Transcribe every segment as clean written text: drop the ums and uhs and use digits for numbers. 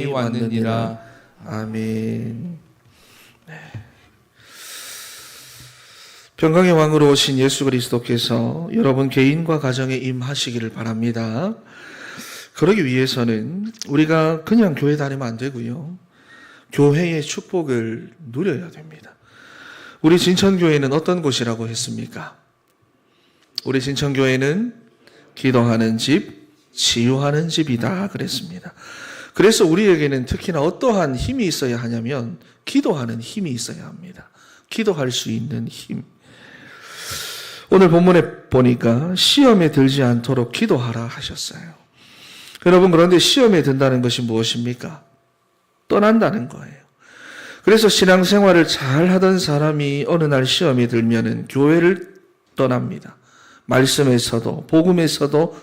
왔느니라. 아멘. 평강의 왕으로 오신 예수 그리스도께서 여러분 개인과 가정에 임하시기를 바랍니다. 그러기 위해서는 우리가 그냥 교회 다니면 안 되고요. 교회의 축복을 누려야 됩니다. 우리 진천교회는 어떤 곳이라고 했습니까? 우리 진천교회는 기도하는 집, 치유하는 집이다 그랬습니다. 그래서 우리에게는 특히나 어떠한 힘이 있어야 하냐면 기도하는 힘이 있어야 합니다. 기도할 수 있는 힘. 오늘 본문에 보니까 시험에 들지 않도록 기도하라 하셨어요. 여러분, 그런데 시험에 든다는 것이 무엇입니까? 떠난다는 거예요. 그래서 신앙생활을 잘 하던 사람이 어느 날 시험에 들면은 교회를 떠납니다. 말씀에서도 복음에서도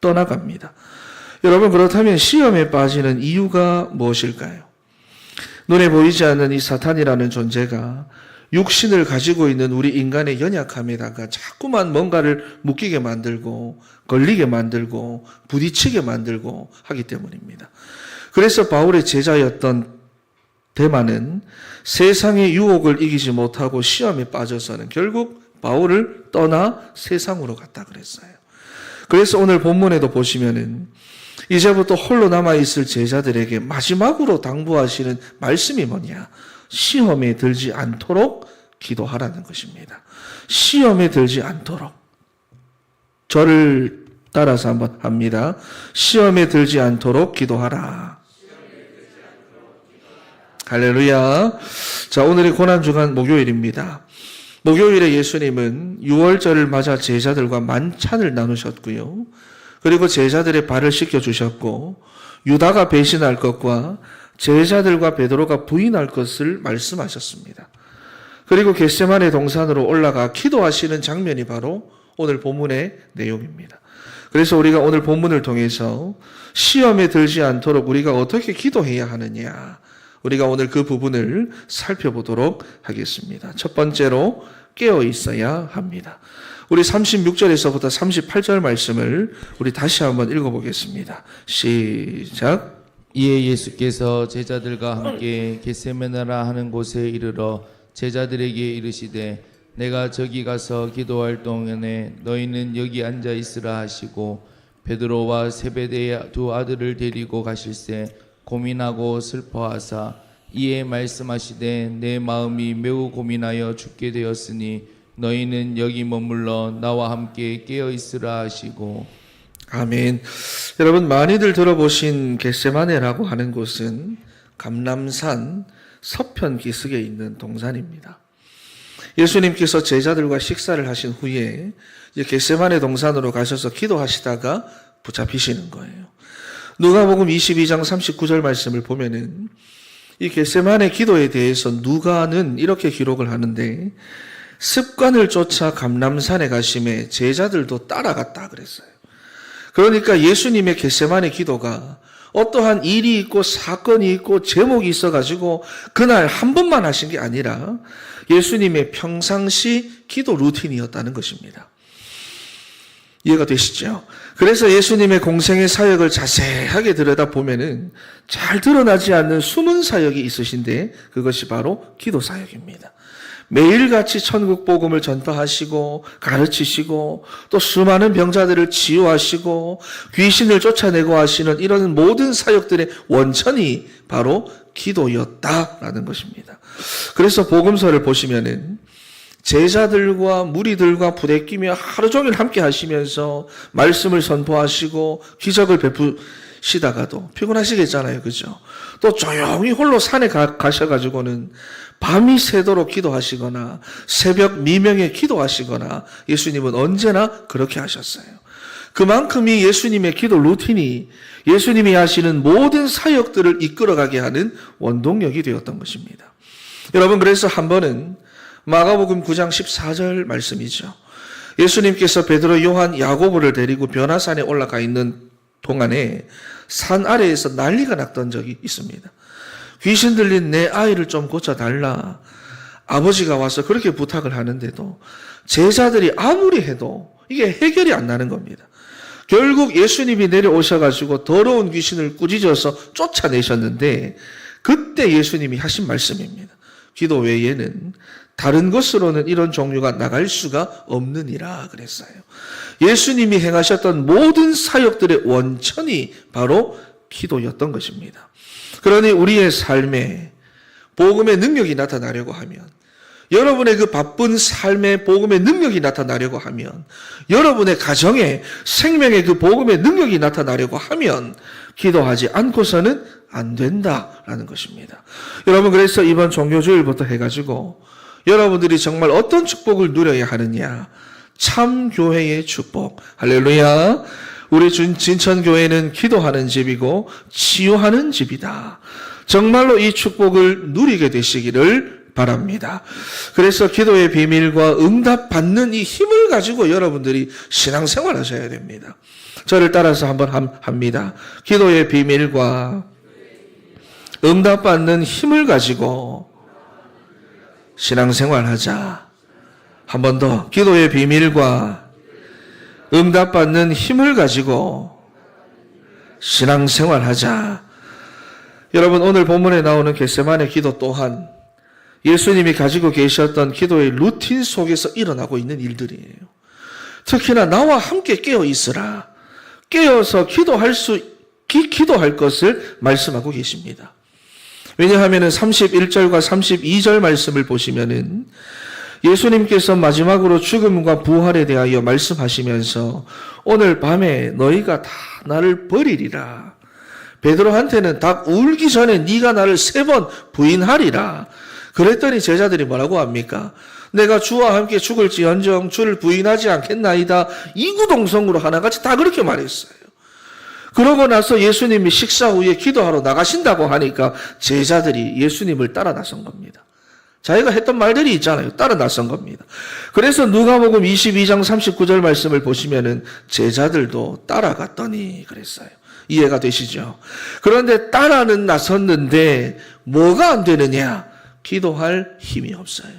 떠나갑니다. 여러분, 그렇다면 시험에 빠지는 이유가 무엇일까요? 눈에 보이지 않는 이 사탄이라는 존재가 육신을 가지고 있는 우리 인간의 연약함에다가 자꾸만 뭔가를 묶이게 만들고 걸리게 만들고 부딪히게 만들고 하기 때문입니다. 그래서 바울의 제자였던 데마는 세상의 유혹을 이기지 못하고 시험에 빠져서는 결국 바울을 떠나 세상으로 갔다 그랬어요. 그래서 오늘 본문에도 보시면은 이제부터 홀로 남아있을 제자들에게 마지막으로 당부하시는 말씀이 뭐냐? 시험에 들지 않도록 기도하라는 것입니다. 시험에 들지 않도록. 저를 따라서 한번 합니다. 시험에 들지 않도록 기도하라. 할렐루야. 자, 오늘이 고난주간 목요일입니다. 목요일에 예수님은 유월절을 맞아 제자들과 만찬을 나누셨고요. 그리고 제자들의 발을 씻겨주셨고 유다가 배신할 것과 제자들과 베드로가 부인할 것을 말씀하셨습니다. 그리고 겟세마네 동산으로 올라가 기도하시는 장면이 바로 오늘 본문의 내용입니다. 그래서 우리가 오늘 본문을 통해서 시험에 들지 않도록 우리가 어떻게 기도해야 하느냐, 우리가 오늘 그 부분을 살펴보도록 하겠습니다. 첫 번째로 깨어 있어야 합니다. 우리 36절에서부터 38절 말씀을 우리 다시 한번 읽어보겠습니다. 시작. 이에 예수께서 제자들과 함께 겟세마네라 하는 곳에 이르러 제자들에게 이르시되 내가 저기 가서 기도할 동안에 너희는 여기 앉아 있으라 하시고 베드로와 세베대의 두 아들을 데리고 가실새 고민하고 슬퍼하사 이에 말씀하시되 내 마음이 매우 고민하여 죽게 되었으니 너희는 여기 머물러 나와 함께 깨어 있으라 하시고. 아멘. 여러분, 많이들 들어보신 겟세마네라고 하는 곳은 감람산 서편 기슭에 있는 동산입니다. 예수님께서 제자들과 식사를 하신 후에 이제 겟세마네 동산으로 가셔서 기도하시다가 붙잡히시는 거예요. 누가복음 22장 39절 말씀을 보면은 이 겟세마네 기도에 대해서 누가는 이렇게 기록을 하는데 습관을 쫓아 감람산에 가심에 제자들도 따라갔다 그랬어요. 그러니까 예수님의 겟세마네 기도가 어떠한 일이 있고 사건이 있고 제목이 있어가지고 그날 한 번만 하신 게 아니라 예수님의 평상시 기도 루틴이었다는 것입니다. 이해가 되시죠? 그래서 예수님의 공생의 사역을 자세하게 들여다보면은 잘 드러나지 않는 숨은 사역이 있으신데 그것이 바로 기도 사역입니다. 매일같이 천국 복음을 전파하시고 가르치시고 또 수많은 병자들을 치유하시고 귀신을 쫓아내고 하시는 이런 모든 사역들의 원천이 바로 기도였다라는 것입니다. 그래서 복음서를 보시면은 제자들과 무리들과 부대끼며 하루 종일 함께 하시면서 말씀을 선포하시고 기적을 베푸시다가도 피곤하시겠잖아요. 그죠? 또 조용히 홀로 산에 가셔가지고는 밤이 새도록 기도하시거나 새벽 미명에 기도하시거나 예수님은 언제나 그렇게 하셨어요. 그만큼이 예수님의 기도 루틴이 예수님이 하시는 모든 사역들을 이끌어가게 하는 원동력이 되었던 것입니다. 여러분, 그래서 한 번은 마가복음 9장 14절 말씀이죠. 예수님께서 베드로, 요한, 야고보를 데리고 변화산에 올라가 있는 동안에 산 아래에서 난리가 났던 적이 있습니다. 귀신 들린 내 아이를 좀 고쳐달라. 아버지가 와서 그렇게 부탁을 하는데도 제자들이 아무리 해도 이게 해결이 안 나는 겁니다. 결국 예수님이 내려오셔가지고 더러운 귀신을 꾸짖어서 쫓아내셨는데 그때 예수님이 하신 말씀입니다. 기도 외에는 다른 것으로는 이런 종류가 나갈 수가 없느니라 그랬어요. 예수님이 행하셨던 모든 사역들의 원천이 바로 기도였던 것입니다. 그러니 우리의 삶에 복음의 능력이 나타나려고 하면, 여러분의 그 바쁜 삶에 복음의 능력이 나타나려고 하면, 여러분의 가정에 생명의 그 복음의 능력이 나타나려고 하면 기도하지 않고서는 안 된다라는 것입니다. 여러분, 그래서 이번 종교주일부터 해가지고 여러분들이 정말 어떤 축복을 누려야 하느냐? 참 교회의 축복. 할렐루야. 우리 진천교회는 기도하는 집이고 치유하는 집이다. 정말로 이 축복을 누리게 되시기를 바랍니다. 그래서 기도의 비밀과 응답받는 이 힘을 가지고 여러분들이 신앙생활 하셔야 됩니다. 저를 따라서 한번 합니다. 기도의 비밀과 응답받는 힘을 가지고 신앙생활 하자. 한 번 더. 기도의 비밀과 응답받는 힘을 가지고 신앙생활 하자. 여러분, 오늘 본문에 나오는 겟세마네 기도 또한 예수님이 가지고 계셨던 기도의 루틴 속에서 일어나고 있는 일들이에요. 특히나 나와 함께 깨어 있으라. 깨어서 기도할 것을 말씀하고 계십니다. 왜냐하면 31절과 32절 말씀을 보시면은 예수님께서 마지막으로 죽음과 부활에 대하여 말씀하시면서 오늘 밤에 너희가 다 나를 버리리라. 베드로한테는 닭 울기 전에 네가 나를 3번 부인하리라. 그랬더니 제자들이 뭐라고 합니까? 내가 주와 함께 죽을지언정 주를 부인하지 않겠나이다. 이구동성으로 하나같이 다 그렇게 말했어요. 그러고 나서 예수님이 식사 후에 기도하러 나가신다고 하니까 제자들이 예수님을 따라 나선 겁니다. 자기가 했던 말들이 있잖아요. 따라 나선 겁니다. 그래서 누가복음 22장 39절 말씀을 보시면은 제자들도 따라갔더니 그랬어요. 이해가 되시죠? 그런데 따라는 나섰는데 뭐가 안 되느냐? 기도할 힘이 없어요.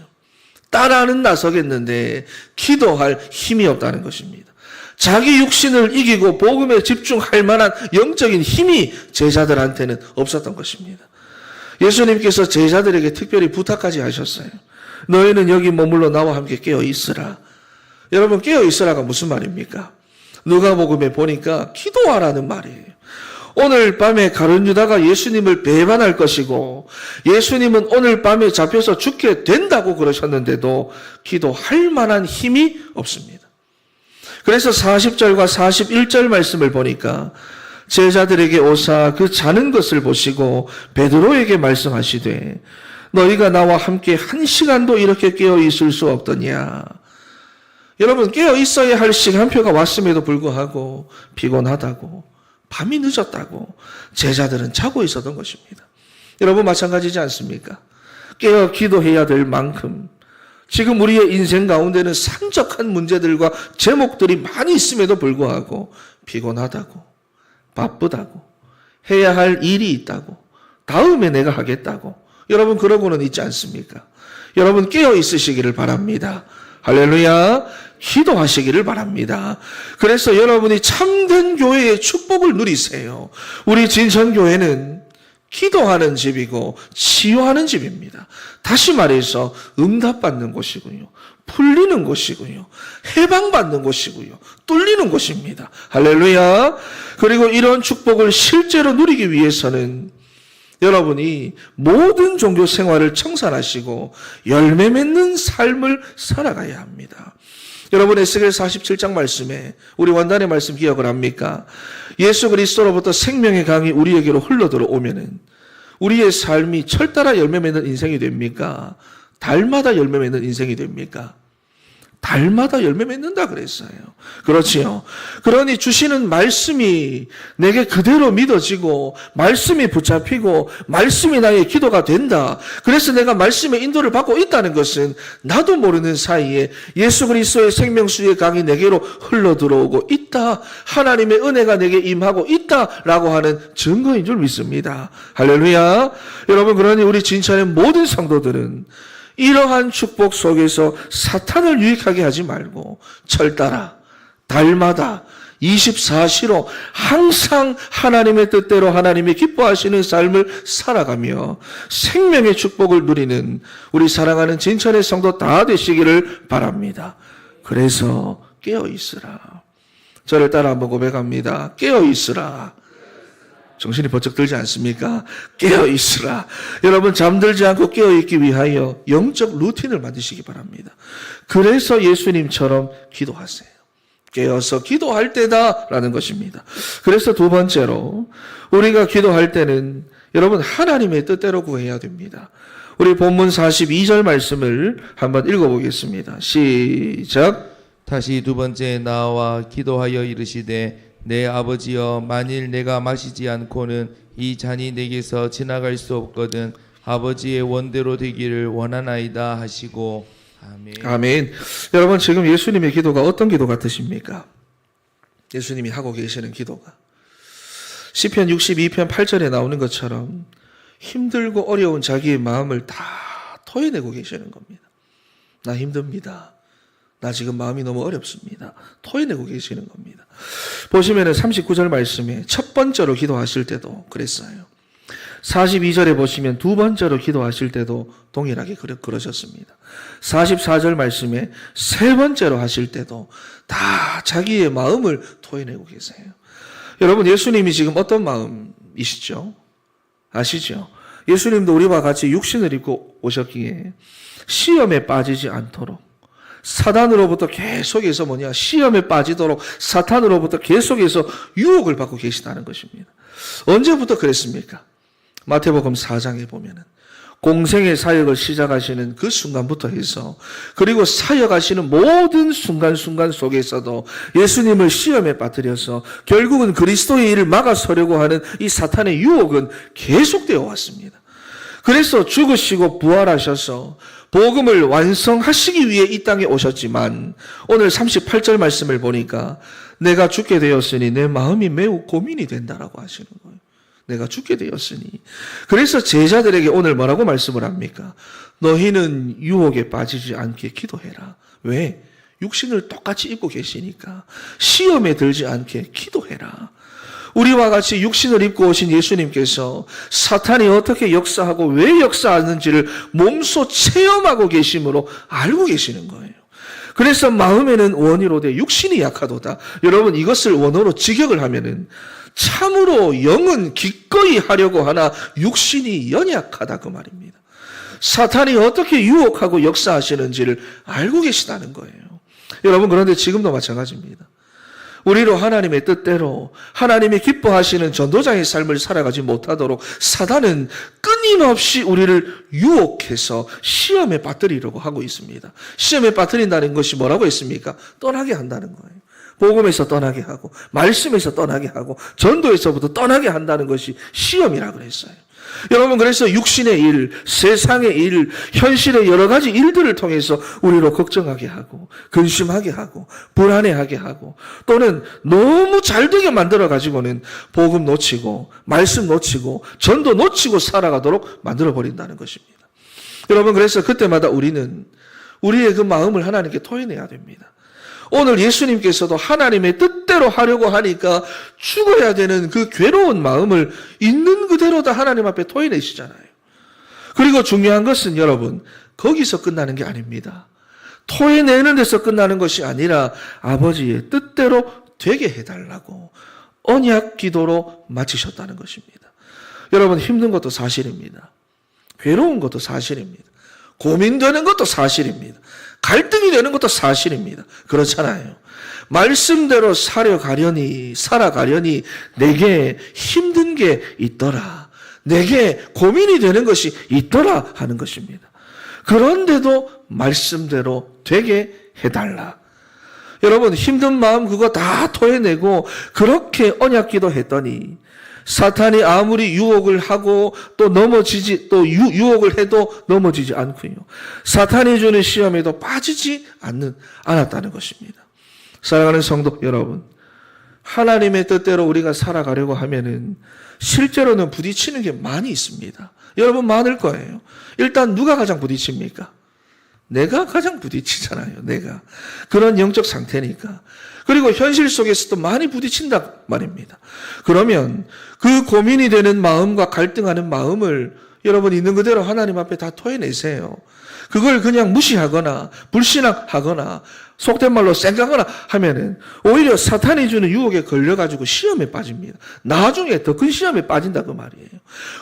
따라는 나서겠는데 기도할 힘이 없다는 것입니다. 자기 육신을 이기고 복음에 집중할 만한 영적인 힘이 제자들한테는 없었던 것입니다. 예수님께서 제자들에게 특별히 부탁까지 하셨어요. 너희는 여기 머물러 나와 함께 깨어 있으라. 여러분, 깨어 있으라가 무슨 말입니까? 누가복음에 보니까 기도하라는 말이에요. 오늘 밤에 가룟 유다가 예수님을 배반할 것이고 예수님은 오늘 밤에 잡혀서 죽게 된다고 그러셨는데도 기도할 만한 힘이 없습니다. 그래서 40절과 41절 말씀을 보니까 제자들에게 오사 그 자는 것을 보시고 베드로에게 말씀하시되 너희가 나와 함께 1시간도 이렇게 깨어 있을 수 없더냐. 여러분, 깨어 있어야 할 시간표가 왔음에도 불구하고 피곤하다고, 밤이 늦었다고 제자들은 자고 있었던 것입니다. 여러분, 마찬가지지 않습니까? 깨어 기도해야 될 만큼 지금 우리의 인생 가운데는 산적한 문제들과 제목들이 많이 있음에도 불구하고 피곤하다고, 바쁘다고, 해야 할 일이 있다고, 다음에 내가 하겠다고, 여러분 그러고는 있지 않습니까? 여러분 깨어 있으시기를 바랍니다. 할렐루야. 기도하시기를 바랍니다. 그래서 여러분이 참된 교회의 축복을 누리세요. 우리 진천교회는 기도하는 집이고 치유하는 집입니다. 다시 말해서 응답받는 곳이고요. 풀리는 곳이고요. 해방받는 곳이고요. 뚫리는 곳입니다. 할렐루야. 그리고 이런 축복을 실제로 누리기 위해서는 여러분이 모든 종교 생활을 청산하시고 열매 맺는 삶을 살아가야 합니다. 여러분, 에스겔 47장 말씀에 우리 원단의 말씀 기억을 합니까? 예수 그리스도로부터 생명의 강이 우리에게로 흘러들어오면은 우리의 삶이 철따라 열매 맺는 인생이 됩니까? 달마다 열매 맺는 인생이 됩니까? 달마다 열매 맺는다 그랬어요. 그렇지요. 그러니 주시는 말씀이 내게 그대로 믿어지고 말씀이 붙잡히고 말씀이 나의 기도가 된다. 그래서 내가 말씀의 인도를 받고 있다는 것은 나도 모르는 사이에 예수 그리스도의 생명수의 강이 내게로 흘러들어오고 있다. 하나님의 은혜가 내게 임하고 있다라고 하는 증거인 줄 믿습니다. 할렐루야. 여러분, 그러니 우리 진천의 모든 성도들은 이러한 축복 속에서 사탄을 유익하게 하지 말고 철따라 달마다 24시로 항상 하나님의 뜻대로 하나님이 기뻐하시는 삶을 살아가며 생명의 축복을 누리는 우리 사랑하는 진천의 성도 다 되시기를 바랍니다. 그래서 깨어 있으라. 저를 따라 한번 고백합니다. 깨어 있으라. 정신이 번쩍 들지 않습니까? 깨어 있으라. 여러분 잠들지 않고 깨어 있기 위하여 영적 루틴을 만드시기 바랍니다. 그래서 예수님처럼 기도하세요. 깨어서 기도할 때다라는 것입니다. 그래서 두 번째로 우리가 기도할 때는 여러분 하나님의 뜻대로 구해야 됩니다. 우리 본문 42절 말씀을 한번 읽어보겠습니다. 시작. 다시 두 번째 나와 기도하여 이르시되 내 아버지여 만일 내가 마시지 않고는 이 잔이 내게서 지나갈 수 없거든 아버지의 원대로 되기를 원하나이다 하시고 아멘. 아멘. 여러분 지금 예수님의 기도가 어떤 기도 같으십니까? 예수님이 하고 계시는 기도가 시편 62편 8절에 나오는 것처럼 힘들고 어려운 자기의 마음을 다 토해내고 계시는 겁니다. 나 힘듭니다. 나 지금 마음이 너무 어렵습니다. 토해내고 계시는 겁니다. 보시면은 39절 말씀에 첫 번째로 기도하실 때도 그랬어요. 42절에 보시면 두 번째로 기도하실 때도 동일하게 그러셨습니다. 44절 말씀에 세 번째로 하실 때도 다 자기의 마음을 토해내고 계세요. 여러분 예수님이 지금 어떤 마음이시죠? 아시죠? 예수님도 우리와 같이 육신을 입고 오셨기에 시험에 빠지지 않도록 사단으로부터 계속해서 시험에 빠지도록 사탄으로부터 계속해서 유혹을 받고 계시다는 것입니다. 언제부터 그랬습니까? 마태복음 4장에 보면은 공생의 사역을 시작하시는 그 순간부터 해서 그리고 사역하시는 모든 순간순간 속에서도 예수님을 시험에 빠뜨려서 결국은 그리스도의 일을 막아서려고 하는 이 사탄의 유혹은 계속되어 왔습니다. 그래서 죽으시고 부활하셔서 복음을 완성하시기 위해 이 땅에 오셨지만 오늘 38절 말씀을 보니까 내가 죽게 되었으니 내 마음이 매우 고민이 된다라고 하시는 거예요. 내가 죽게 되었으니. 그래서 제자들에게 오늘 뭐라고 말씀을 합니까? 너희는 유혹에 빠지지 않게 기도해라. 왜? 육신을 똑같이 입고 계시니까 시험에 들지 않게 기도해라. 우리와 같이 육신을 입고 오신 예수님께서 사탄이 어떻게 역사하고 왜 역사하는지를 몸소 체험하고 계심으로 알고 계시는 거예요. 그래서 마음에는 원이로되 육신이 약하도다. 여러분 이것을 원어로 직역을 하면은 참으로 영은 기꺼이 하려고 하나 육신이 연약하다 그 말입니다. 사탄이 어떻게 유혹하고 역사하시는지를 알고 계시다는 거예요. 여러분 그런데 지금도 마찬가지입니다. 우리로 하나님의 뜻대로 하나님이 기뻐하시는 전도자의 삶을 살아가지 못하도록 사단은 끊임없이 우리를 유혹해서 시험에 빠뜨리려고 하고 있습니다. 시험에 빠뜨린다는 것이 뭐라고 했습니까? 떠나게 한다는 거예요. 복음에서 떠나게 하고 말씀에서 떠나게 하고 전도에서부터 떠나게 한다는 것이 시험이라고 그랬어요. 여러분 그래서 육신의 일, 세상의 일, 현실의 여러 가지 일들을 통해서 우리로 걱정하게 하고 근심하게 하고 불안해하게 하고 또는 너무 잘되게 만들어가지고는 복음 놓치고 말씀 놓치고 전도 놓치고 살아가도록 만들어버린다는 것입니다. 여러분 그래서 그때마다 우리는 우리의 그 마음을 하나님께 토해내야 됩니다. 오늘 예수님께서도 하나님의 뜻대로 하려고 하니까 죽어야 되는 그 괴로운 마음을 있는 그대로 다 하나님 앞에 토해내시잖아요. 그리고 중요한 것은 여러분 거기서 끝나는 게 아닙니다. 토해내는 데서 끝나는 것이 아니라 아버지의 뜻대로 되게 해달라고 언약 기도로 마치셨다는 것입니다. 여러분 힘든 것도 사실입니다. 괴로운 것도 사실입니다. 고민되는 것도 사실입니다. 갈등이 되는 것도 사실입니다. 그렇잖아요. 말씀대로 살아가려니 내게 힘든 게 있더라. 내게 고민이 되는 것이 있더라 하는 것입니다. 그런데도 말씀대로 되게 해달라. 여러분 힘든 마음 그거 다 토해내고 그렇게 언약기도 했더니 사탄이 아무리 유혹을 하고 또 유혹을 해도 넘어지지 않고요. 사탄이 주는 시험에도 빠지지 않았다는 것입니다. 사랑하는 성도 여러분, 하나님의 뜻대로 우리가 살아가려고 하면은 실제로는 부딪히는 게 많이 있습니다. 여러분 많을 거예요. 일단 누가 가장 부딪힙니까? 내가 가장 부딪히잖아요. 내가. 그런 영적 상태니까. 그리고 현실 속에서도 많이 부딪힌다 말입니다. 그러면 그 고민이 되는 마음과 갈등하는 마음을 여러분 있는 그대로 하나님 앞에 다 토해내세요. 그걸 그냥 무시하거나 불신앙하거나 속된 말로 쌩까거나 하면은 오히려 사탄이 주는 유혹에 걸려가지고 시험에 빠집니다. 나중에 더 큰 시험에 빠진다 그 말이에요.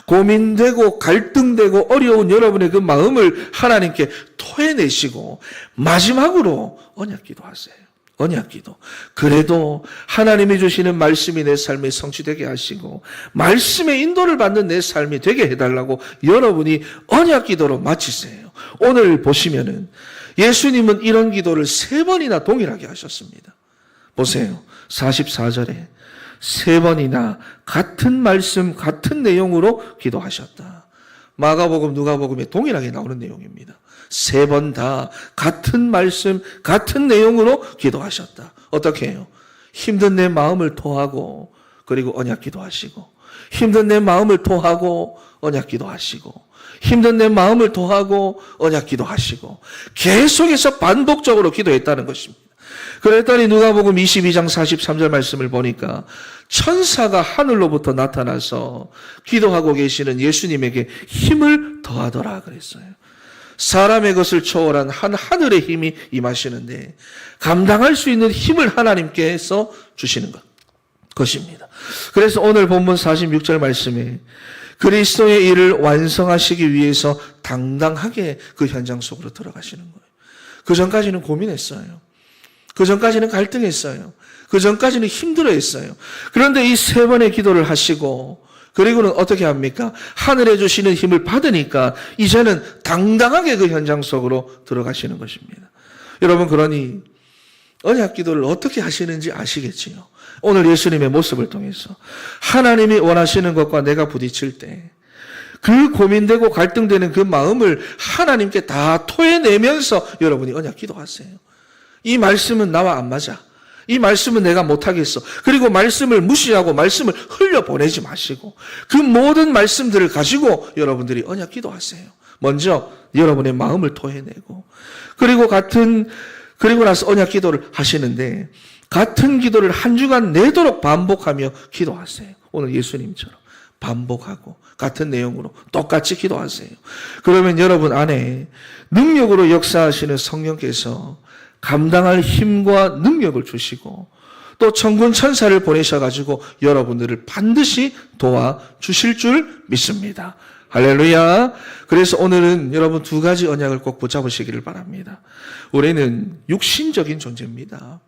고민되고 갈등되고 어려운 여러분의 그 마음을 하나님께 토해내시고 마지막으로 언약 기도하세요. 언약 기도. 그래도 하나님이 주시는 말씀이 내 삶에 성취되게 하시고 말씀의 인도를 받는 내 삶이 되게 해달라고 여러분이 언약 기도로 마치세요. 오늘 보시면은 예수님은 이런 기도를 3번이나 동일하게 하셨습니다. 보세요. 44절에 3번이나 같은 말씀, 같은 내용으로 기도하셨다. 마가복음, 누가복음에 동일하게 나오는 내용입니다. 3번 다 같은 말씀, 같은 내용으로 기도하셨다. 어떻게 해요? 힘든 내 마음을 토하고 그리고 언약 기도하시고 힘든 내 마음을 토하고 언약 기도하시고 힘든 내 마음을 토하고 언약 기도하시고 계속해서 반복적으로 기도했다는 것입니다. 그랬더니 누가복음 22장 43절 말씀을 보니까 천사가 하늘로부터 나타나서 기도하고 계시는 예수님에게 힘을 더하더라 그랬어요. 사람의 것을 초월한 한 하늘의 힘이 임하시는데 감당할 수 있는 힘을 하나님께서 주시는 것입니다. 그래서 오늘 본문 46절 말씀에 그리스도의 일을 완성하시기 위해서 당당하게 그 현장 속으로 들어가시는 거예요. 그 전까지는 고민했어요. 그 전까지는 갈등했어요. 그 전까지는 힘들어했어요. 그런데 이 3번의 기도를 하시고 그리고는 어떻게 합니까? 하늘에 주시는 힘을 받으니까 이제는 당당하게 그 현장 속으로 들어가시는 것입니다. 여러분 그러니 언약 기도를 어떻게 하시는지 아시겠지요? 오늘 예수님의 모습을 통해서 하나님이 원하시는 것과 내가 부딪힐 때 그 고민되고 갈등되는 그 마음을 하나님께 다 토해내면서 여러분이 언약 기도하세요. 이 말씀은 나와 안 맞아. 이 말씀은 내가 못하겠어. 그리고 말씀을 무시하고 말씀을 흘려보내지 마시고 그 모든 말씀들을 가지고 여러분들이 언약 기도하세요. 먼저 여러분의 마음을 토해내고 그리고 나서 언약 기도를 하시는데 같은 기도를 한 주간 내도록 반복하며 기도하세요. 오늘 예수님처럼 반복하고 같은 내용으로 똑같이 기도하세요. 그러면 여러분 안에 능력으로 역사하시는 성령께서 감당할 힘과 능력을 주시고 또 천군 천사를 보내셔가지고 여러분들을 반드시 도와주실 줄 믿습니다. 할렐루야. 그래서 오늘은 여러분 2가지 언약을 꼭 붙잡으시기를 바랍니다. 우리는 육신적인 존재입니다.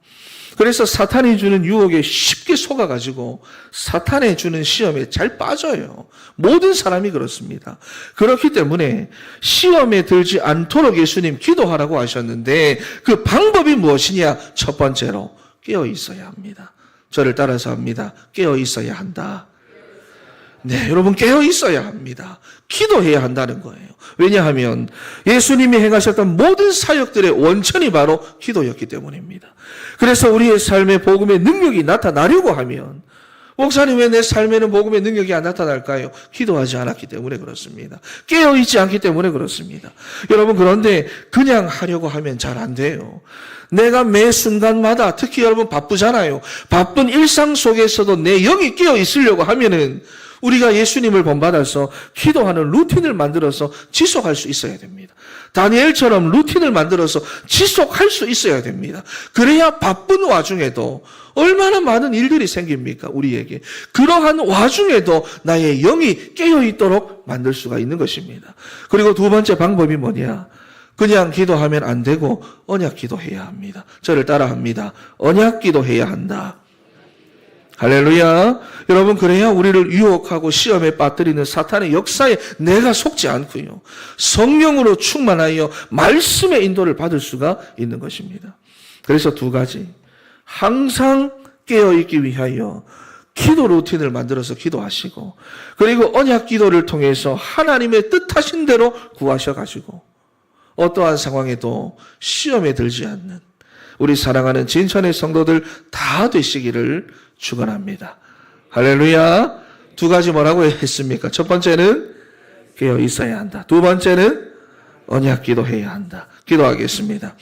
그래서 사탄이 주는 유혹에 쉽게 속아가지고 사탄이 주는 시험에 잘 빠져요. 모든 사람이 그렇습니다. 그렇기 때문에 시험에 들지 않도록 예수님 기도하라고 하셨는데 그 방법이 무엇이냐? 첫 번째로 깨어 있어야 합니다. 저를 따라서 합니다. 깨어 있어야 한다. 네, 여러분 깨어 있어야 합니다. 기도해야 한다는 거예요. 왜냐하면 예수님이 행하셨던 모든 사역들의 원천이 바로 기도였기 때문입니다. 그래서 우리의 삶에 복음의 능력이 나타나려고 하면 목사님 왜 내 삶에는 복음의 능력이 안 나타날까요? 기도하지 않았기 때문에 그렇습니다. 깨어있지 않기 때문에 그렇습니다. 여러분 그런데 그냥 하려고 하면 잘 안 돼요. 내가 매 순간마다 특히 여러분 바쁘잖아요. 바쁜 일상 속에서도 내 영이 깨어 있으려고 하면은 우리가 예수님을 본받아서 기도하는 루틴을 만들어서 지속할 수 있어야 됩니다. 다니엘처럼 루틴을 만들어서 지속할 수 있어야 됩니다. 그래야 바쁜 와중에도 얼마나 많은 일들이 생깁니까? 우리에게. 그러한 와중에도 나의 영이 깨어있도록 만들 수가 있는 것입니다. 그리고 2번째 방법이 뭐냐? 그냥 기도하면 안 되고 언약 기도해야 합니다. 저를 따라합니다. 언약 기도해야 한다. 할렐루야. 여러분 그래야 우리를 유혹하고 시험에 빠뜨리는 사탄의 역사에 내가 속지 않고요. 성령으로 충만하여 말씀의 인도를 받을 수가 있는 것입니다. 그래서 2가지. 항상 깨어있기 위하여 기도 루틴을 만들어서 기도하시고 그리고 언약 기도를 통해서 하나님의 뜻하신 대로 구하셔가지고 어떠한 상황에도 시험에 들지 않는 우리 사랑하는 진천의 성도들 다 되시기를 축원합니다. 할렐루야. 2가지 뭐라고 했습니까? 첫 번째는 깨어 있어야 한다. 2번째는 언약 기도해야 한다. 기도하겠습니다.